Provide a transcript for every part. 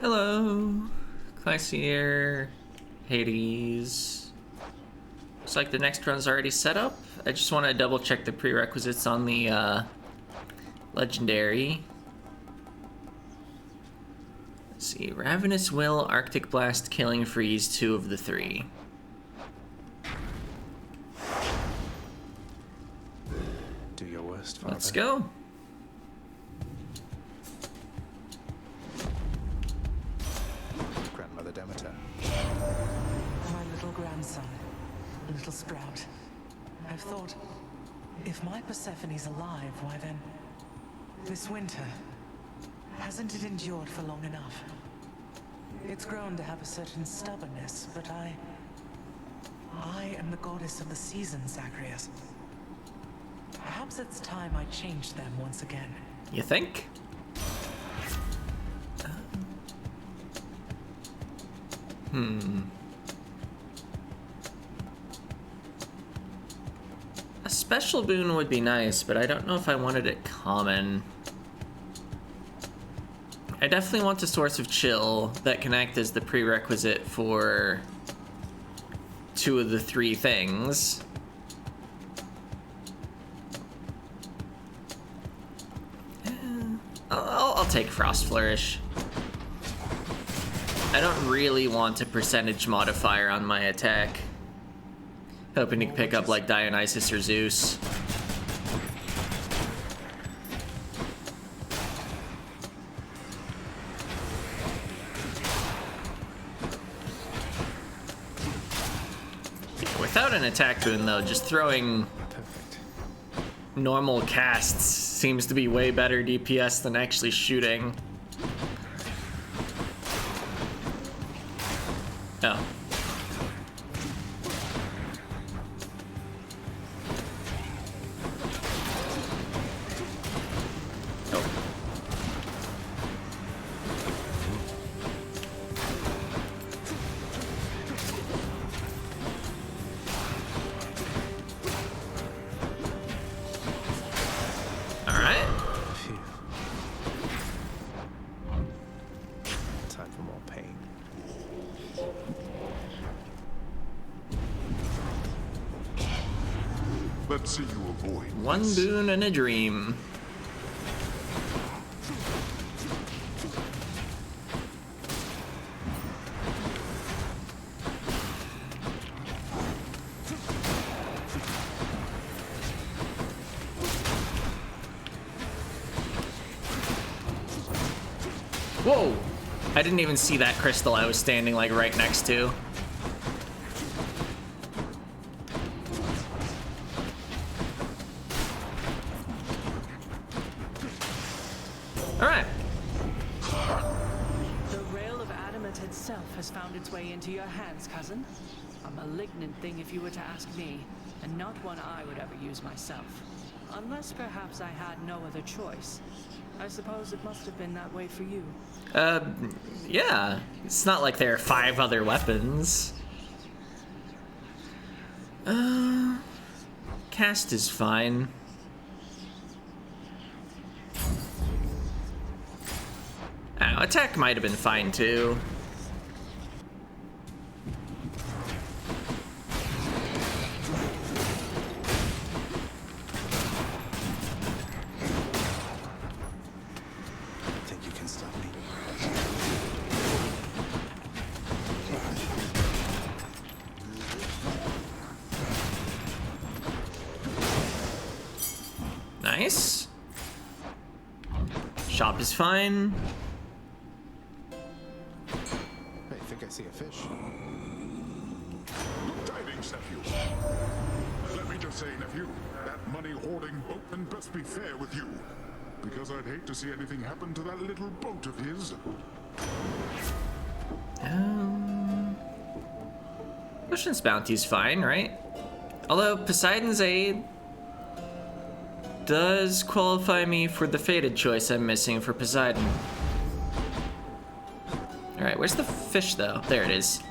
Hello, Classier, Hades. Looks like the next run's already set up. I just want to double check the prerequisites on the legendary. Let's see, Ravenous Will, Arctic Blast, Killing Freeze, 2 of the 3. Do your worst, Father. Let's go. Grandmother Demeter. My little grandson, little Sprout. I've thought, if my Persephone's alive, why then, this winter, hasn't it endured for long enough? It's grown to have a certain stubbornness, but I am the goddess of the seasons, Zacharias. Perhaps it's time I changed them once again. You think? A special boon would be nice, but I don't know if I wanted it common. I definitely want a Source of Chill that can act as the prerequisite for 2 of the 3 things. I'll take Frost Flourish. I don't really want a percentage modifier on my attack. Hoping to pick up like Dionysus or Zeus. Without an attack boon though, just throwing normal casts seems to be way better DPS than actually shooting. Oh. Let's see you avoid One boon and a dream. Whoa! I didn't even see that crystal I was standing like right next to. Into your hands, cousin. A malignant thing if you were to ask me, and not one I would ever use myself. Unless perhaps I had no other choice. I suppose it must have been that way for you. Yeah. It's not like there are 5 other weapons. Cast is fine. I don't know, attack might have been fine too. Nice. Shop is fine. I think I see a fish. Good tidings, nephew. Let me just say, nephew, that money hoarding boatman best be fair with you. Because I'd hate to see anything happen to that little boat of his. Ocean's Bounty's fine, right? Although Poseidon's Aid does qualify me for the fated choice I'm missing for Poseidon. Alright, where's the fish though? There it is.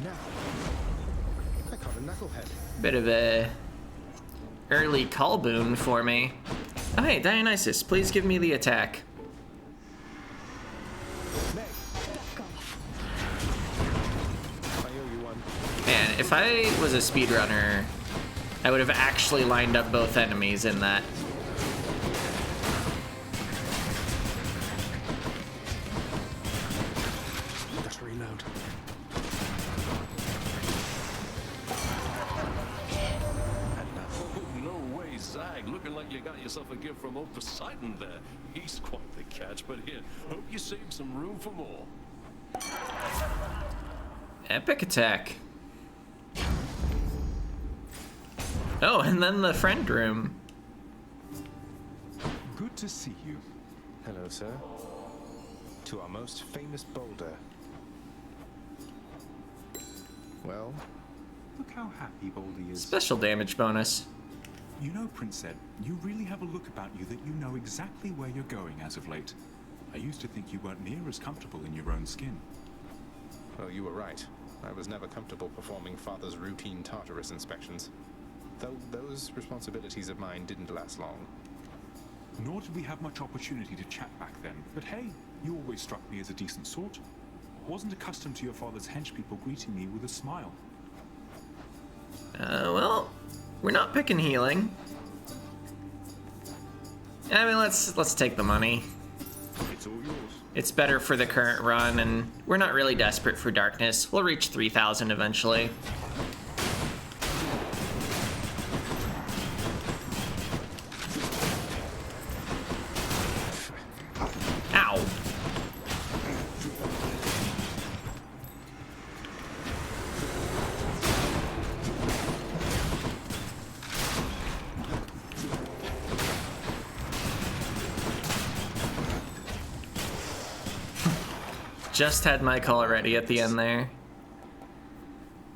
Now, I caught a knucklehead. Bit of a early call boon for me. Oh, hey, Dionysus, please give me the attack. Meg, I owe you one. Man, if I was a speedrunner, I would have actually lined up both enemies in that. Gotta reload. Oh, no way, Zag. Looking like you got yourself a gift from old Poseidon there. He's quite the catch, but here, hope you save some room for more. Epic attack. Oh, and then the friend room. Good to see you. Hello, sir. To our most famous boulder. Well, Look how happy Baldy is. Special damage bonus. You know, Prince Ed, you really have a look about you that you know exactly where you're going as of late. I used to think you weren't near as comfortable in your own skin. well, you were right. I was never comfortable performing Father's routine Tartarus inspections. Though those responsibilities of mine didn't last long. Nor did we have much opportunity to chat back then. But hey, you always struck me as a decent sort. Wasn't accustomed to your father's henchpeople greeting me with a smile. Well, we're not picking healing. I mean, let's take the money. It's all yours. It's better for the current run, and we're not really desperate for darkness. We'll reach 3,000 eventually. Ow. Just had my call ready at the end there.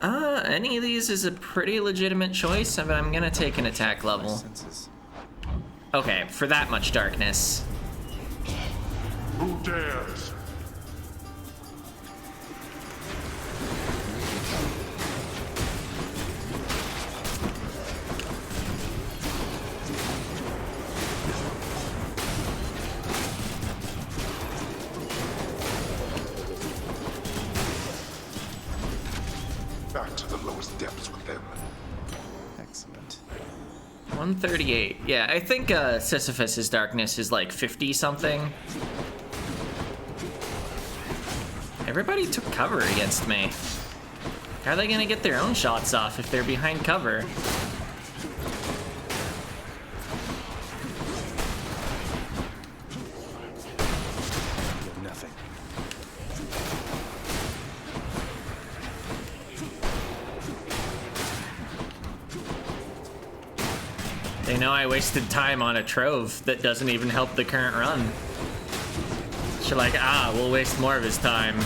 Any of these is a pretty legitimate choice, but I'm gonna take an attack level. Senses. Okay, for that much darkness. Who dares? Back to the lowest depths with them. Excellent. 138. Yeah, I think Sisyphus's darkness is like 50 something. Everybody took cover against me. How are they gonna get their own shots off if they're behind cover? You're nothing. They know I wasted time on a trove that doesn't even help the current run. So like, we'll waste more of his time.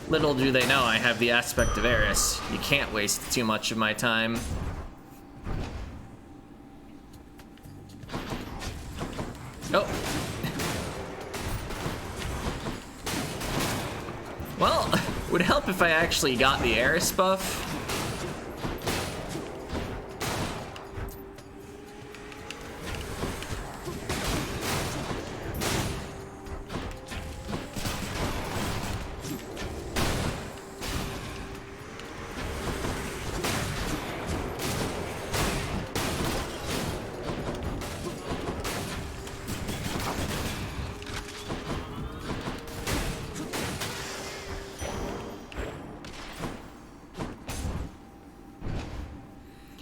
Little do they know I have the aspect of Eris. You can't waste too much of my time. Oh. Well, would help if I actually got the Eris buff.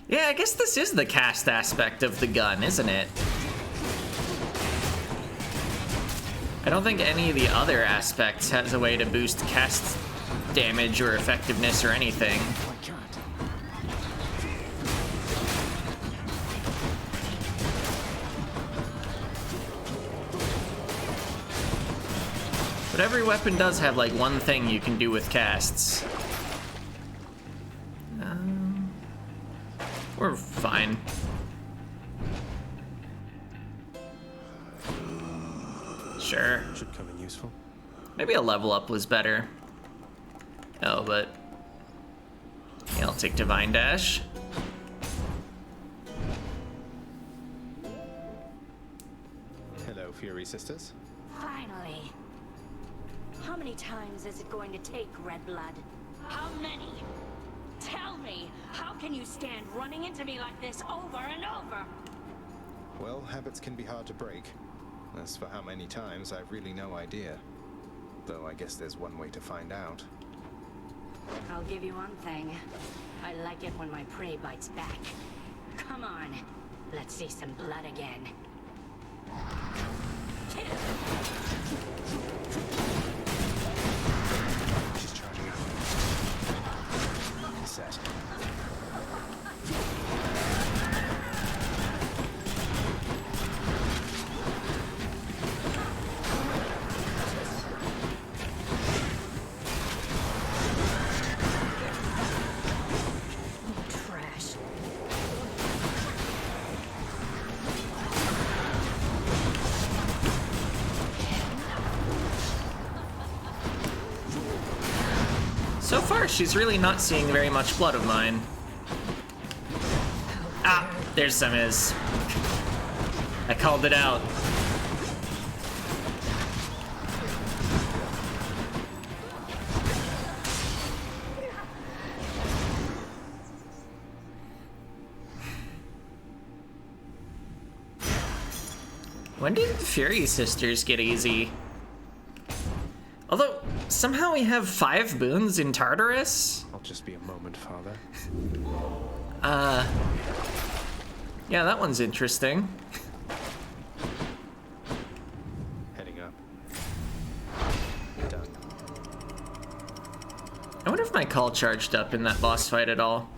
Yeah, I guess this is the cast aspect of the gun, isn't it? I don't think any of the other aspects has a way to boost cast damage or effectiveness or anything. But every weapon does have like one thing you can do with casts. We're fine. Sure. Should come in useful. Maybe a level up was better. Oh, but take Divine Dash. Hello, Fury Sisters. Finally. How many times is it going to take, Red Blood? How many? Tell me, how can you stand running into me like this over and over? Well, habits can be hard to break. As for how many times, I've really no idea. Though I guess there's one way to find out. I'll give you one thing. I like it when my prey bites back. Come on, let's see some blood again. She's charging up. Set. Trash. So far, she's really not seeing very much blood of mine. Ah, there's some is. I called it out. When did the Fury Sisters get easy? Although, somehow we have 5 boons in Tartarus? I'll just be a moment, Father. Yeah, that one's interesting. Heading up. Done. I wonder if my call charged up in that boss fight at all.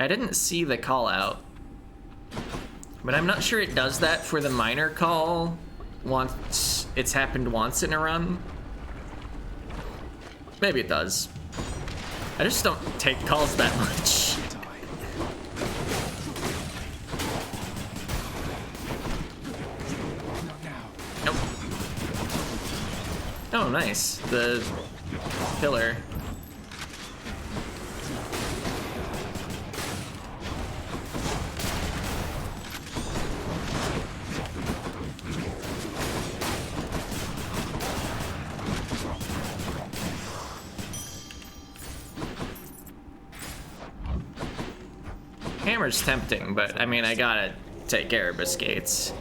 I didn't see the call out. But I'm not sure it does that for the minor call once it's happened once in a run. Maybe it does. I just don't take calls that much. Nope. Oh, nice. The pillar. Hammer's tempting, but I mean, I gotta take care of Biscuits.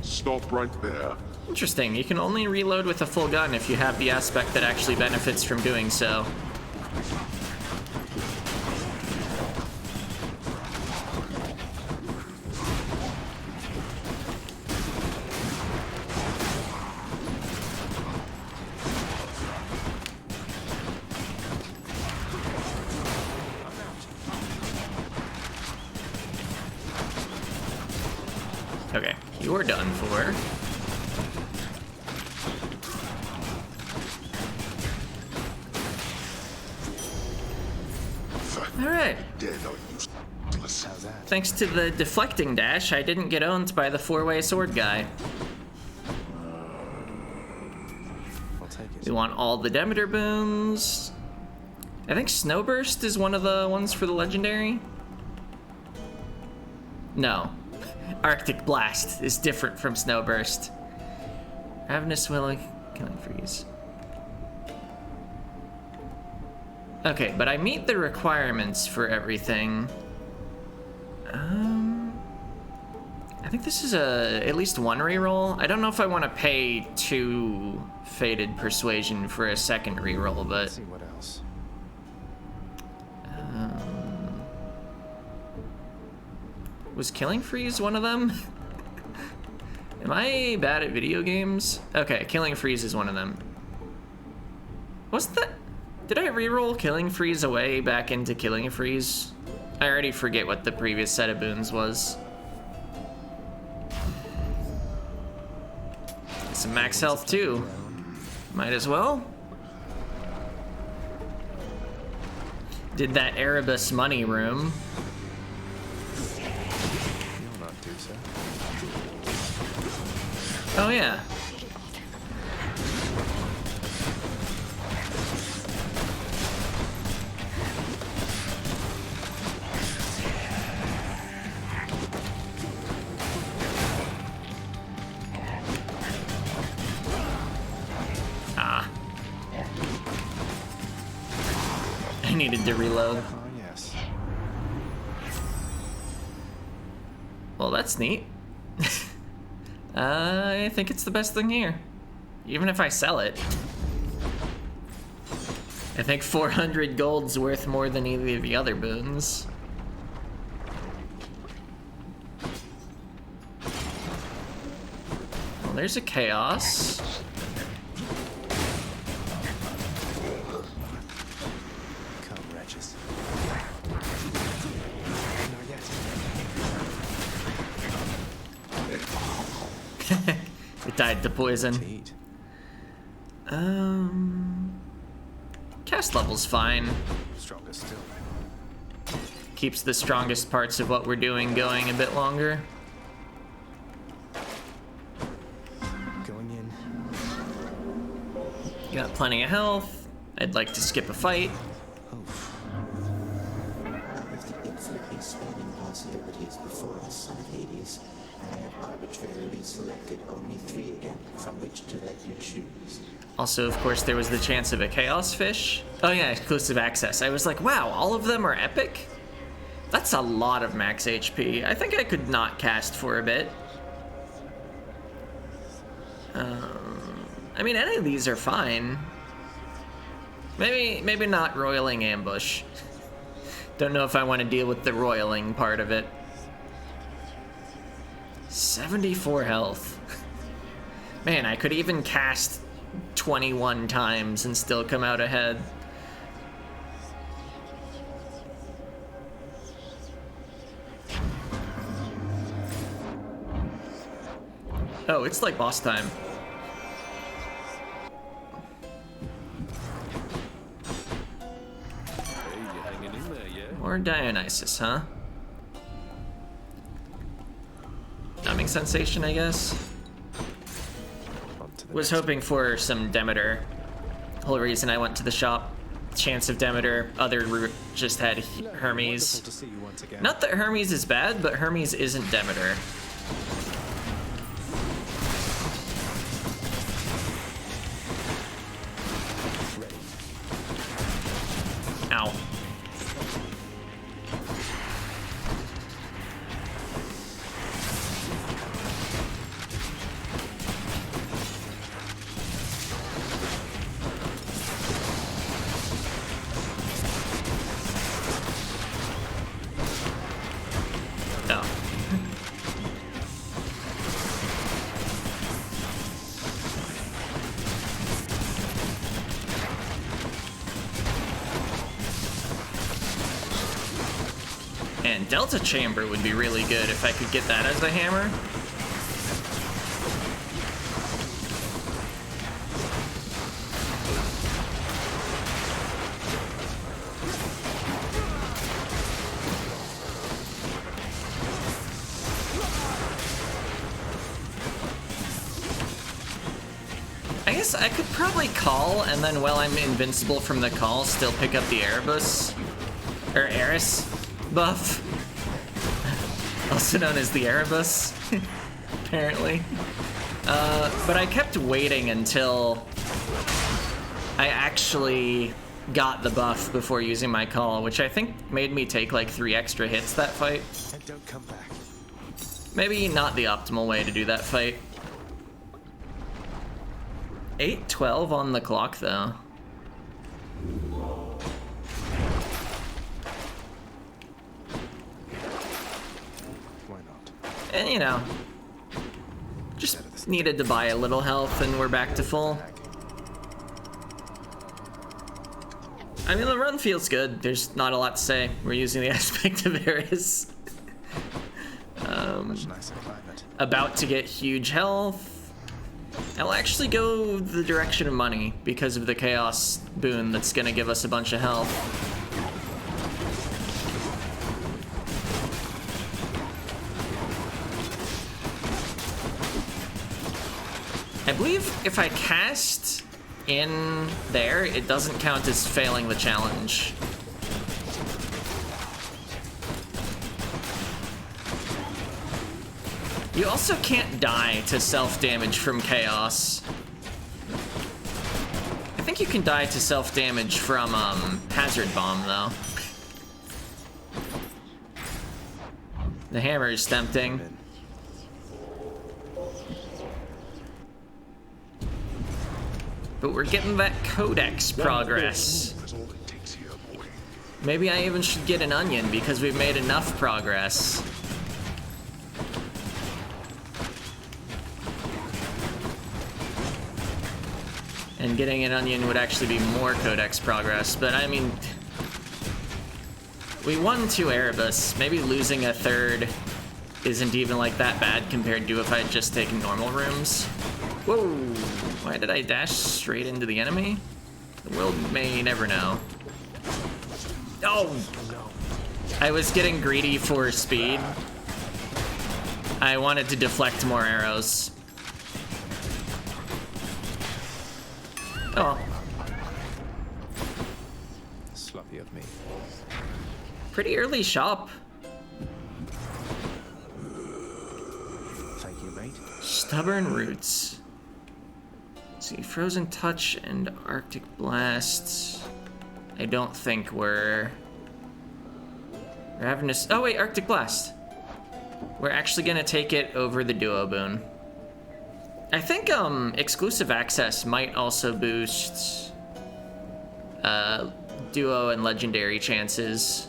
Stop right there. Interesting, you can only reload with a full gun if you have the aspect that actually benefits from doing so. Okay, you're done for. Alright. How's that? Thanks to the deflecting dash, I didn't get owned by the 4-way sword guy. I'll take it. We want all the Demeter boons. I think Snowburst is one of the ones for the legendary. No. Arctic Blast is different from Snowburst. Ravenous Will, Killing Freeze. Okay, but I meet the requirements for everything. I think this is at least one reroll. I don't know if I want to pay 2 Fated Persuasion for a second reroll, but Let's see what else. was Killing Freeze one of them? Am I bad at video games? Okay, Killing Freeze is one of them. Wasn't that... Did I reroll Killing Freeze away back into Killing Freeze? I already forget what the previous set of boons was. Some max health too. Might as well. Did that Erebus money room. You'll not do so. Oh yeah. needed to reload. Oh, yes. Well, that's neat. I think it's the best thing here. Even if I sell it. I think 400 gold's worth more than either of the other boons. Well, there's a chaos. Come, wretches. Not yet. It died to poison. To eat. Cast level's fine. Stronger still. Keeps the strongest parts of what we're doing going a bit longer. Going in. You got plenty of health. I'd like to skip a fight. Oof. With the infinitely spanning possibilities before us, son of Hades, I have arbitrarily selected only 3 again from which to let you choose. Also, of course, there was the chance of a Chaos Fish. Oh yeah, exclusive access. I was like, wow, all of them are epic? That's a lot of max HP. I think I could not cast for a bit. I mean, any of these are fine. Maybe not Roiling Ambush. Don't know if I want to deal with the roiling part of it. 74 health. Man, I could even cast 21 times and still come out ahead. Oh, it's like boss time. Hey, you hanging in there, yeah? Or Dionysus, huh? Numbing sensation, I guess. On to the Was next. hoping for some Demeter. Whole reason I went to the shop. Chance of Demeter. Other route just had Hermes. Wonderful to see you once again. Not that Hermes is bad, but Hermes isn't Demeter. Ready. Ow. Oh. And Delta Chamber would be really good if I could get that as a hammer. I guess I could probably call, and then while I'm invincible from the call, still pick up the Erebus. Or Eris buff. Also known as the Erebus, apparently. But I kept waiting until I actually got the buff before using my call, which I think made me take like 3 extra hits that fight. And don't come back. Maybe not the optimal way to do that fight. 8:12 on the clock, though. Why not? And, you know, just needed to buy a little health, and we're back to full. I mean, the run feels good. There's not a lot to say. We're using the aspect of Eris. Much nicer climate. About to get huge health. I'll actually go the direction of money because of the Chaos boon that's gonna give us a bunch of health. I believe if I cast in there, it doesn't count as failing the challenge. You also can't die to self-damage from Chaos. I think you can die to self-damage from Hazard Bomb, though. The hammer is tempting. But we're getting that codex progress. Maybe I even should get an onion because we've made enough progress. And getting an onion would actually be more codex progress, but I mean, we won 2 Erebus. Maybe losing a 3rd isn't even like that bad compared to if I had just taken normal rooms. Whoa, why did I dash straight into the enemy? The world may never know. Oh, I was getting greedy for speed. I wanted to deflect more arrows. Oh. Sloppy of me. Pretty early shop. Thank you, mate. Stubborn Roots. Let's see, Frozen Touch and Arctic Blast. I don't think we're Ravenous. Oh wait, Arctic Blast. We're actually gonna take it over the Duo Boon. I think exclusive access might also boost Duo and Legendary chances.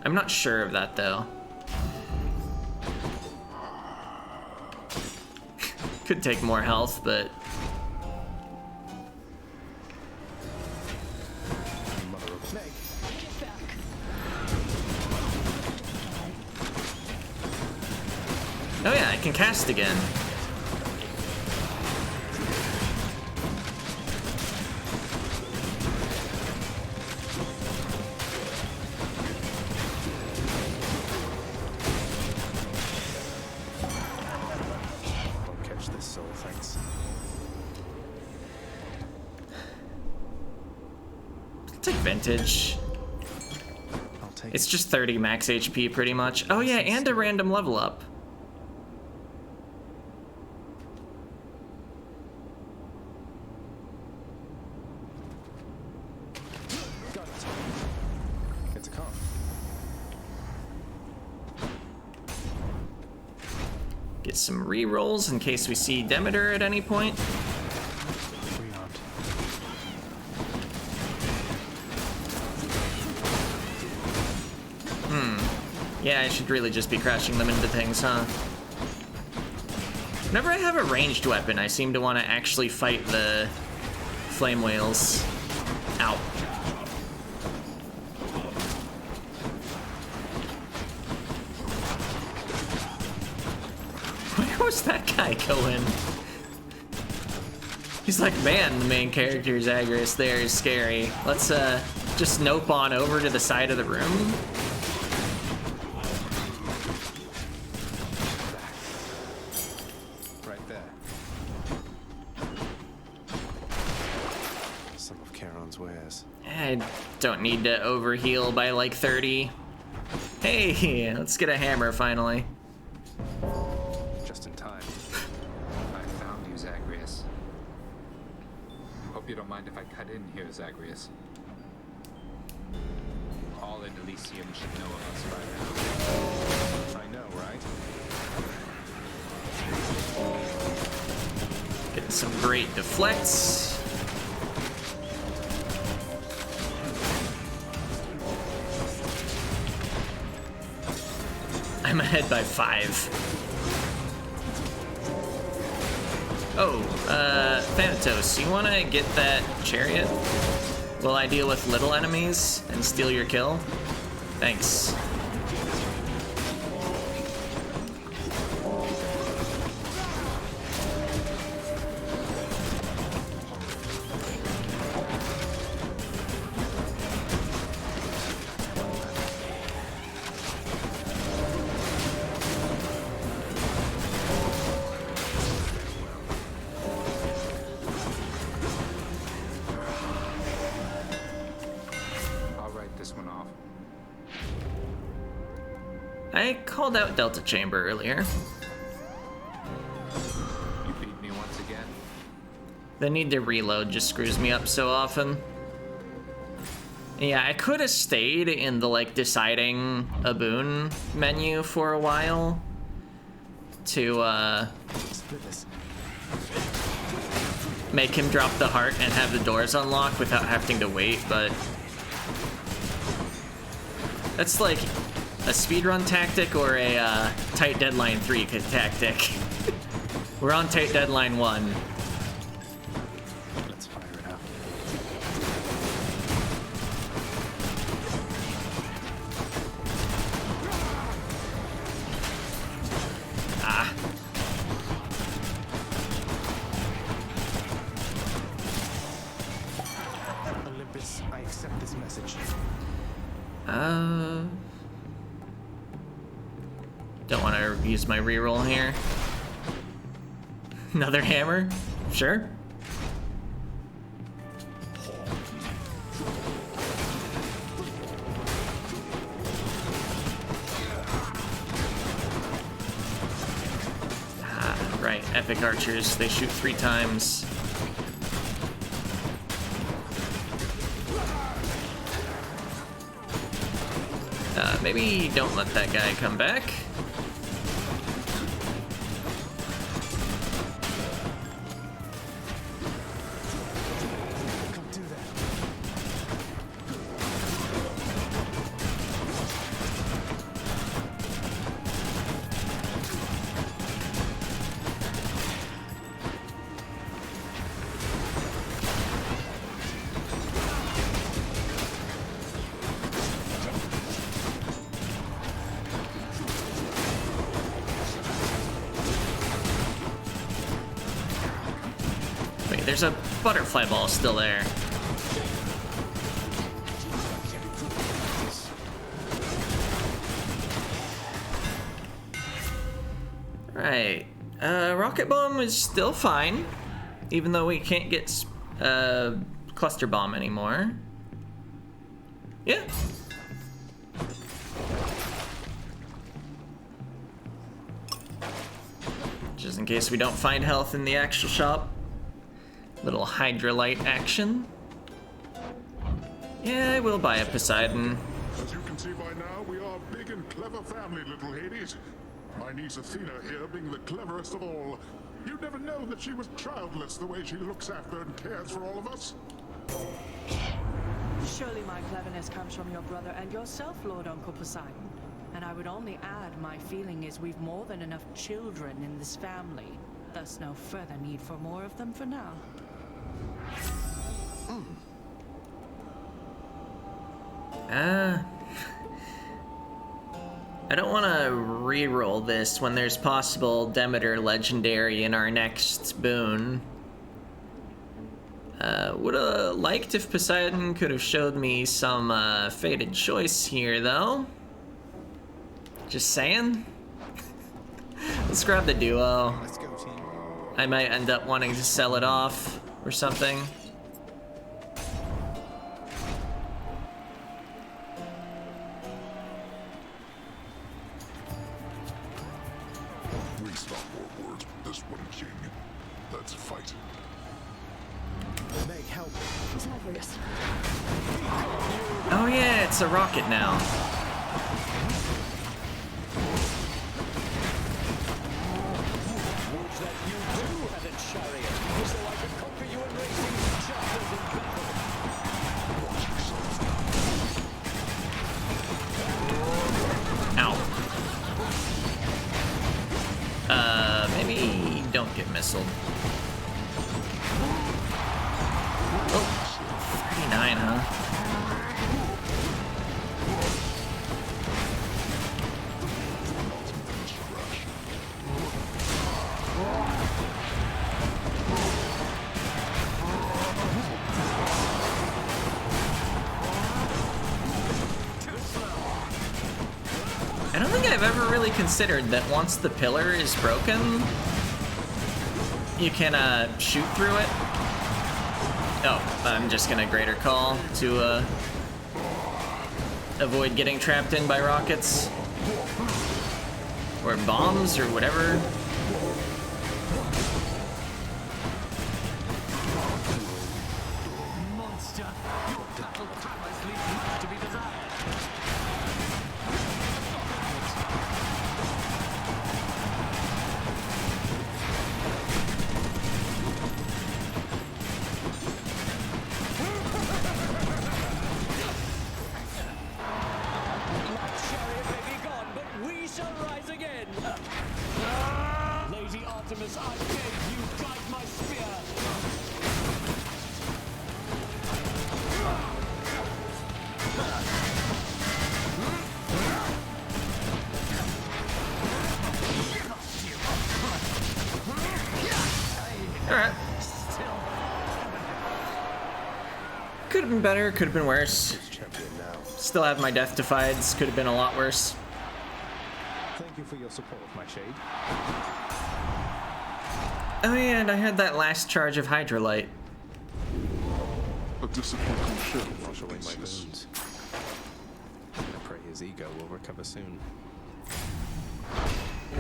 I'm not sure of that though. Could take more health, but oh yeah, I can cast again. Won't catch this soul, thanks. I'll take Vintage. I'll take It's just 30 max HP pretty much. Oh yeah, and a random level up. Got it. It's a car. Get some re-rolls in case we see Demeter at any point. Rearmed. Yeah, I should really just be crashing them into things, huh? Whenever I have a ranged weapon, I seem to want to actually fight the flame whales. Ow. Where was that guy going? He's like, man, the main character Zagreus there is scary. Let's just nope on over to the side of the room. Right there. Some of Charon's wares. I don't need to overheal by like 30. Hey, let's get a hammer finally. Just in time. I found you, Zagreus. Hope you don't mind if I cut in here, Zagreus. All in Elysium should know of us by now. I know, right? Getting some great deflects. I'm ahead by 5. Oh, Thanatos, you wanna get that chariot? Will I deal with little enemies and steal your kill? Thanks. I'll write this one off. I called out Delta Chamber earlier. You beat me once again. The need to reload just screws me up so often. Yeah, I could have stayed in the, like, deciding a boon menu for a while to, make him drop the heart and have the doors unlock without having to wait, but that's like a speedrun tactic or a tight deadline 3 tactic. We're on tight deadline 1. Let's fire it up. Ah. Olympus, I accept this message. Don't want to use my reroll here. Another hammer? Sure. Ah, right. Epic archers. They shoot 3 times. Maybe don't let that guy come back. There's a butterfly ball still there. Right. Rocket bomb is still fine, even though we can't get cluster bomb anymore. Yeah. Just in case we don't find health in the actual shop. Little Hydrolite action. Yeah, I will buy a Poseidon. As you can see by now, we are a big and clever family, little Hades. My niece Athena here being the cleverest of all. You'd never know that she was childless the way she looks after and cares for all of us. Surely my cleverness comes from your brother and yourself, Lord Uncle Poseidon. And I would only add, my feeling is we've more than enough children in this family. Thus no further need for more of them for now. I don't want to re-roll this when there's possible Demeter legendary in our next boon. Would've liked if Poseidon could have showed me some fated choice here, though. Just saying. Let's grab the duo. Let's go, team. I might end up wanting to sell it off or something. We stop more words with this one, King. Let's fight. Meg, help. Oh yeah, it's a rocket now. Maybe don't get missiled. Oh, 39, huh? I don't think I've ever really considered that once the pillar is broken, you can shoot through it. Oh, I'm just gonna greater call to avoid getting trapped in by rockets or bombs or whatever. Could have been better, could have been worse. Who's champion now? Still have my death defieds, could have been a lot worse. Thank you for your support, my shade. Oh yeah, and I had that last charge of Hydrolite. A disappointing show for Wash away my Theseus. wounds. I pray his ego will recover soon.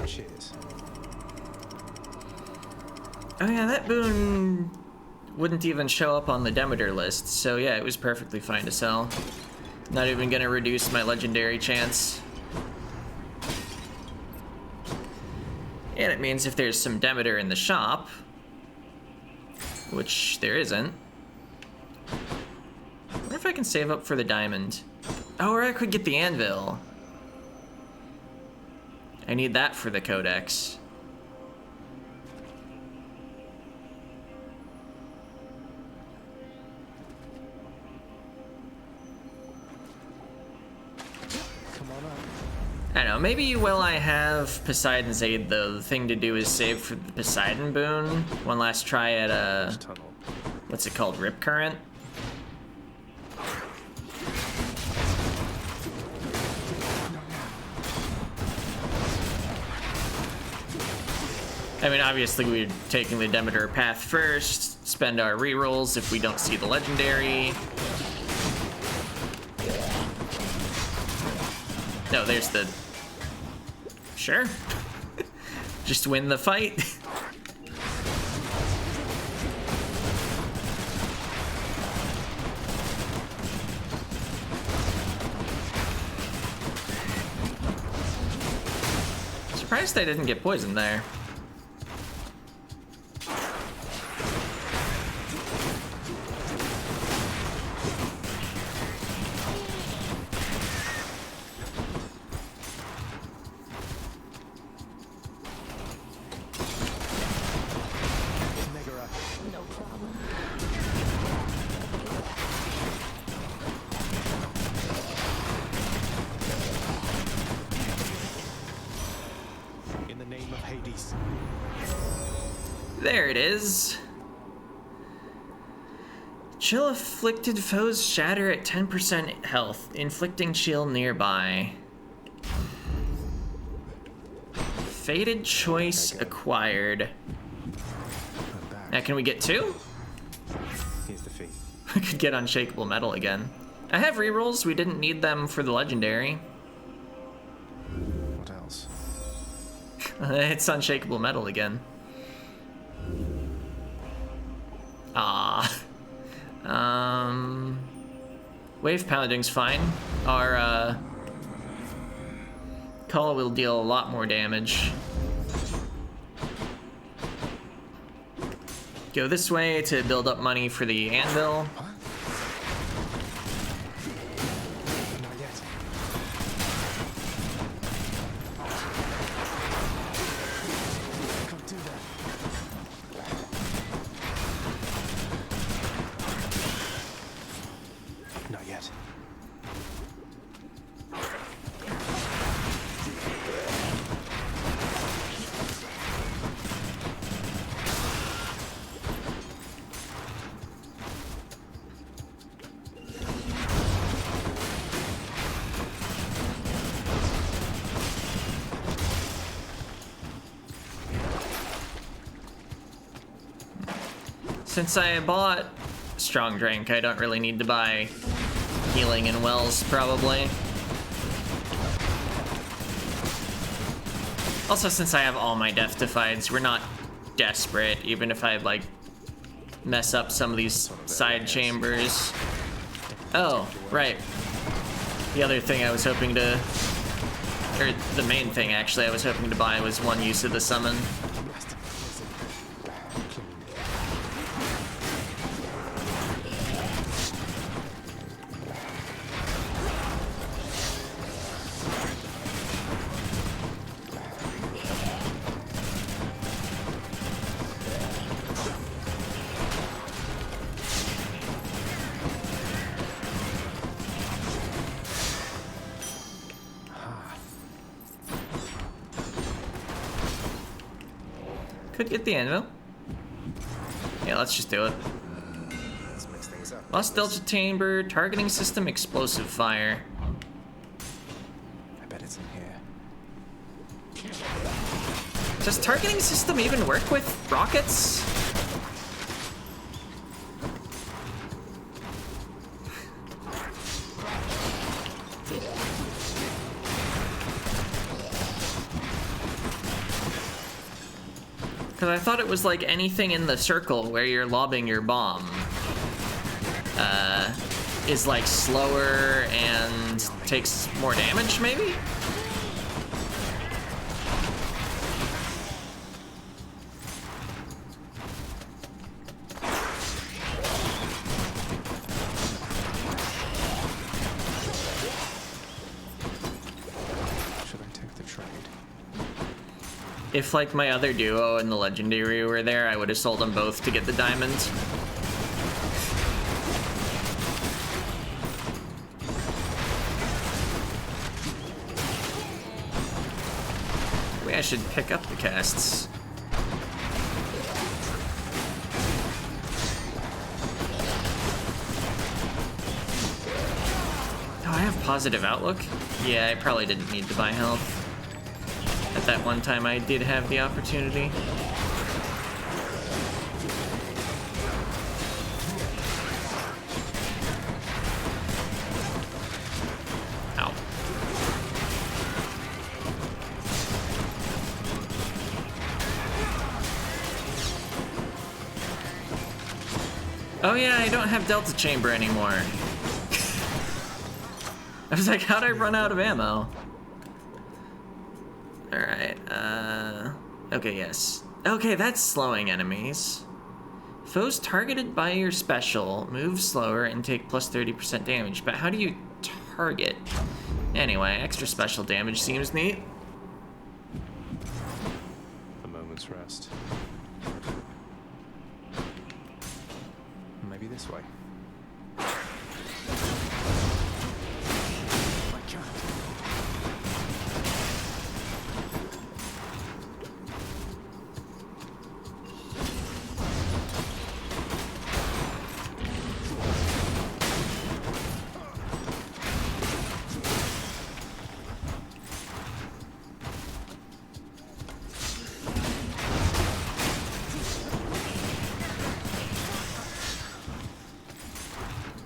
Cheers. Oh yeah, that boon wouldn't even show up on the Demeter list, so yeah, it was perfectly fine to sell. Not even gonna reduce my legendary chance. And it means if there's some Demeter in the shop, which there isn't. I wonder if I can save up for the diamond. Oh, or I could get the anvil. I need that for the codex. Come on up. I don't know, maybe while I have Poseidon's Aid, though, the thing to do is save for the Poseidon boon. One last try at, Tunnel. what's it called, Rip Current? I mean, obviously we're taking the Demeter path first, spend our rerolls if we don't see the legendary. No, there's the... Sure. Just win the fight. Surprised I didn't get poisoned there. No problem. In the name of Hades. There it is. Chill afflicted foes shatter at 10% health, inflicting chill nearby. Fated choice acquired. I'm back. Now, can we get two? Here's the fee. I could get unshakable metal again. I have rerolls, we didn't need them for the legendary. What else? It's unshakable metal again. Ah. Wave pounding's fine. Our, call will deal a lot more damage. Go this way to build up money for the anvil. Not yet. Can't do that. Not yet. Since I bought Strong Drink, I don't really need to buy Healing and Wells, probably. Also, since I have all my Death Defieds, we're not desperate, even if I, like, mess up some of these side chambers. Oh, right. The other thing I was hoping to... Or the main thing, actually, I was hoping to buy was one use of the summon. Could get the anvil. Yeah, let's just do it. Let's mix things up. Lost Delta Chamber, targeting system, explosive fire. I bet it's in here. Does targeting system even work with rockets? Because I thought it was like anything in the circle where you're lobbing your bomb is like slower and takes more damage, maybe? Should I take the trade? If like my other duo and the legendary were there, I would have sold them both to get the diamond. Maybe I should pick up the casts. Oh, I have positive outlook? Yeah, I probably didn't need to buy health. At that one time, I did have the opportunity. Ow. Oh yeah, I don't have Delta Chamber anymore. I was like, how'd I run out of ammo? Alright, okay, yes. Okay, that's slowing enemies. Foes targeted by your special move slower and take plus 30% damage, but how do you target? Anyway, extra special damage seems neat. A moment's rest. Maybe this way.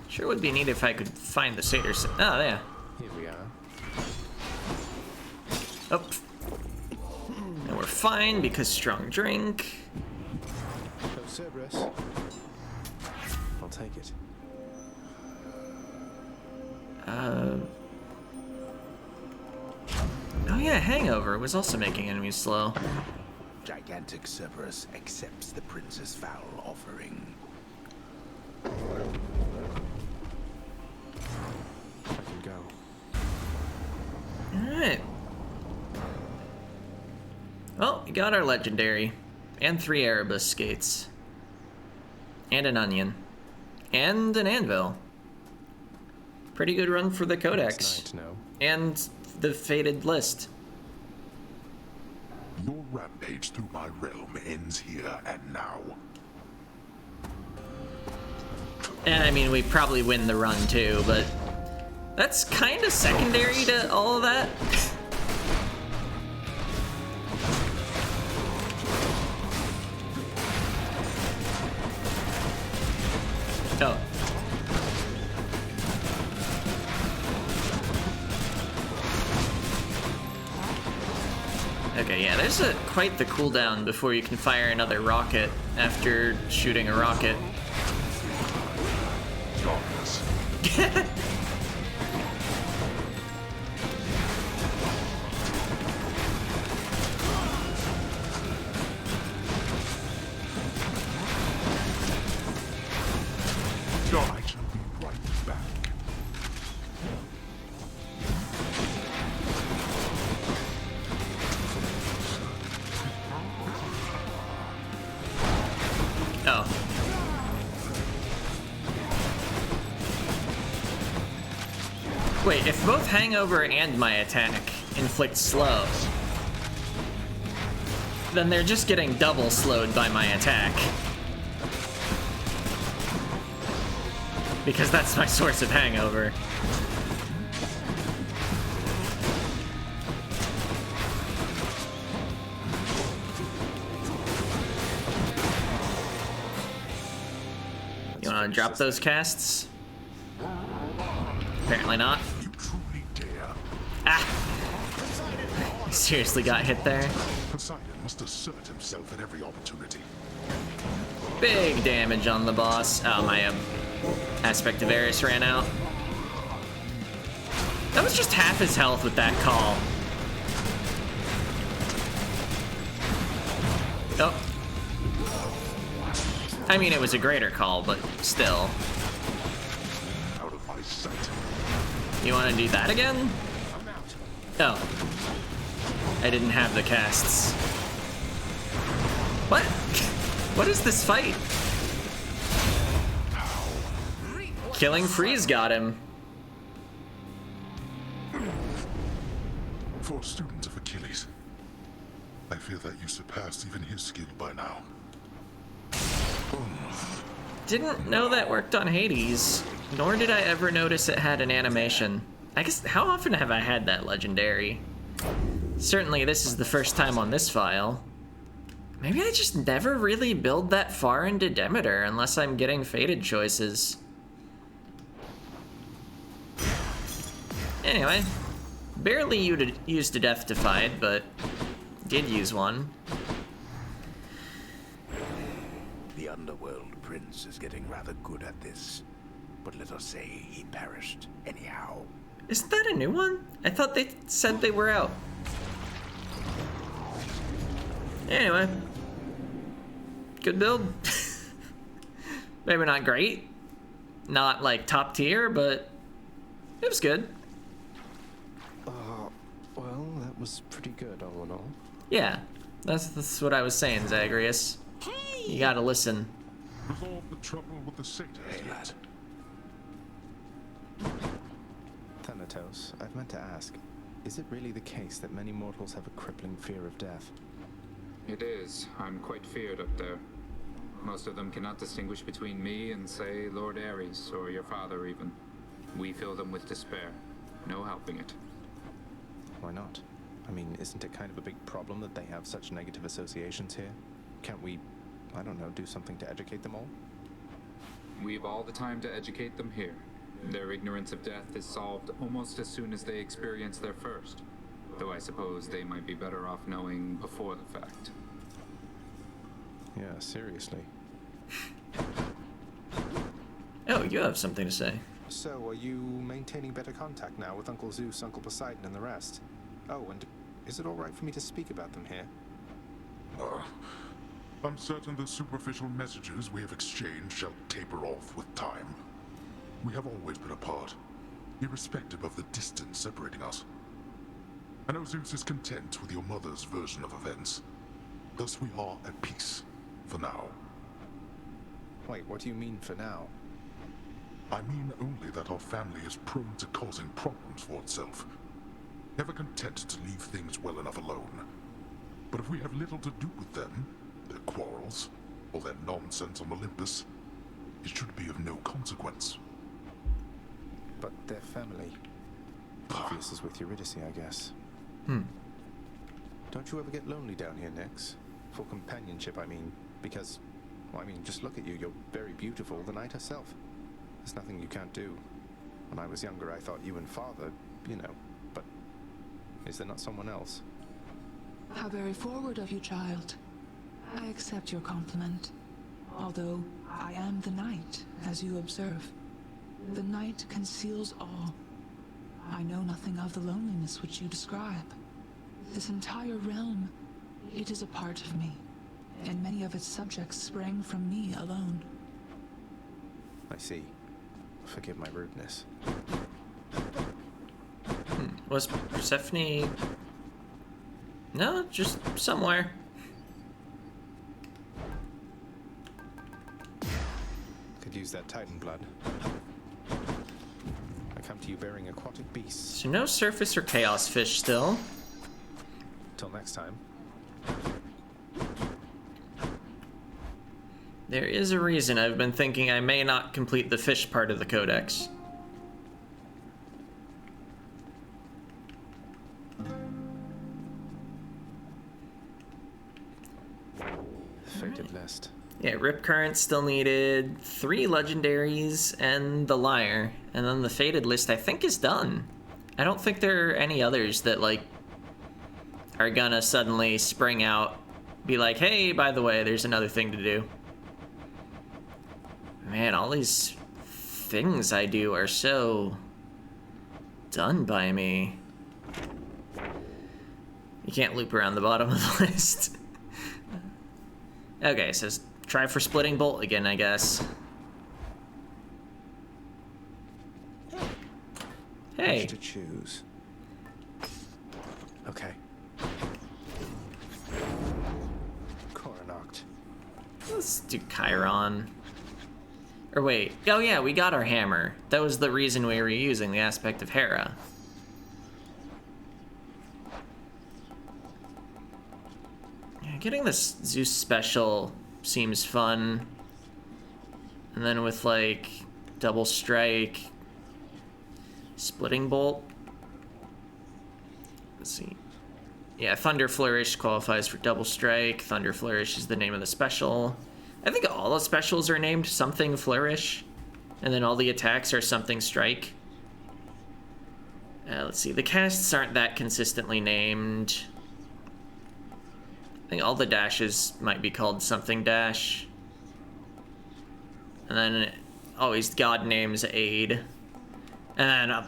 Sure would be neat if I could find the satyr. Oh, there. Here we are. Oh. And we're fine because strong drink. Oh, Cerberus. I'll take it. Oh yeah, Hangover was also making enemies slow. Gigantic Cerberus accepts the prince's foul offering. I can go. Alright. Well, we got our legendary. And 3 Erebus skates. And an onion. And an anvil. Pretty good run for the Codex. Nice night, no. And the fated list. Your rampage through my realm ends here and now. And I mean, we probably win the run too, but that's kind of secondary to all of that. Oh. Okay, yeah, there's quite the cooldown before you can fire another rocket after shooting a rocket. I shall be right back. Oh. Wait, if both Hangover and my attack inflict slow, then they're just getting double slowed by my attack. because that's my source of hangover. You wanna drop those casts? Apparently not. You truly dare. Ah! Seriously got hit there. Poseidon must assert himself at every opportunity. Big damage on the boss. Oh, my aspect of Ares ran out. That was just half his health with that call. Oh. I mean, it was a greater call, but still. Out of my sight. You want to do that again? Oh. I didn't have the casts. What? What is this fight? Killing Freeze got him. For students of Achilles, I fear that you surpassed even his skill by now. Didn't know that worked on Hades, nor did I ever notice it had an animation. I guess, how often have I had that legendary? Certainly this is the first time on this file. Maybe I just never really build that far into Demeter unless I'm getting fated choices. Anyway, barely used a Death Defied, but did use one. The Underworld Prince is getting rather good at this, but let us say he perished anyhow. Isn't that a new one? I thought they said they were out. Anyway. Good build. Maybe not great. Not like top tier, but it was good. Well, that was pretty good all in all. Yeah, that's what I was saying, Zagreus. Hey! You gotta listen. Resolve the trouble with the Scythe. Hey, lad. Thanatos, I've meant to ask, is it really the case that many mortals have a crippling fear of death? It is. I'm quite feared up there. Most of them cannot distinguish between me and, say, Lord Ares, or your father even. We fill them with despair. No helping it. Why not? I mean, isn't it kind of a big problem that they have such negative associations here? Can't we, I don't know, do something to educate them all? We've all the time to educate them here. Their ignorance of death is solved almost as soon as they experience their first. Though I suppose they might be better off knowing before the fact. Yeah, seriously. Oh, you have something to say. So, are you maintaining better contact now with Uncle Zeus, Uncle Poseidon, and the rest? Oh, and is it alright for me to speak about them here? I'm certain the superficial messages we have exchanged shall taper off with time. We have always been apart, irrespective of the distance separating us. I know Zeus is content with your mother's version of events. Thus we are at peace, for now. Wait, what do you mean for now? I mean only that our family is prone to causing problems for itself. Never content to leave things well enough alone. But if we have little to do with them, their quarrels, or their nonsense on Olympus, it should be of no consequence. But their family. Obvious is with Eurydice, I guess. Don't you ever get lonely down here, Nyx? For companionship, I mean. Because, well, I mean, just look at you. You're very beautiful, the night herself. There's nothing you can't do. When I was younger, I thought you and Father, you know, but is there not someone else? How very forward of you, child. I accept your compliment. Although I am the night, as you observe. The night conceals all. I know nothing of the loneliness which you describe. This entire realm, it is a part of me, and many of its subjects sprang from me alone. I see. Forgive my rudeness. Was Persephone... No, just somewhere. Could use that Titan blood. I come to you bearing aquatic beasts. So no surface or chaos fish still. Till next time. There is a reason I've been thinking I may not complete the fish part of the codex. Fated list. Yeah, Rip Current still needed 3 legendaries and the Lyre. And then the Fated list I think is done. I don't think there are any others that like are gonna suddenly spring out, be like, hey, by the way, there's another thing to do. Man, all these things I do are so done by me. You can't loop around the bottom of the list. Okay, so try for Splitting Bolt again, I guess. Hey. Which to choose. Okay. Coronoct. Let's do Chiron. Or wait, oh yeah, we got our hammer. That was the reason we were using the aspect of Hera. Yeah, getting this Zeus special seems fun. And then with like double strike, Splitting Bolt. Let's see. Yeah, Thunder Flourish qualifies for double strike. Thunder Flourish is the name of the special. I think all the specials are named something Flourish, and then all the attacks are something Strike. Let's see, the casts aren't that consistently named. I think all the dashes might be called something Dash. And then always God names Aid. And then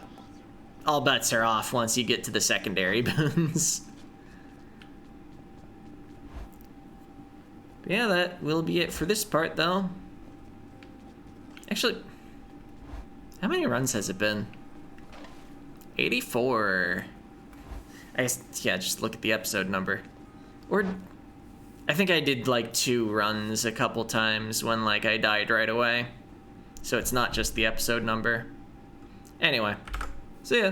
all bets are off once you get to the secondary boons. Yeah, that will be it for this part, though. Actually, how many runs has it been? 84. I guess, yeah, just look at the episode number. Or, I think I did, like, 2 runs a couple times when, like, I died right away. So it's not just the episode number. Anyway, see ya.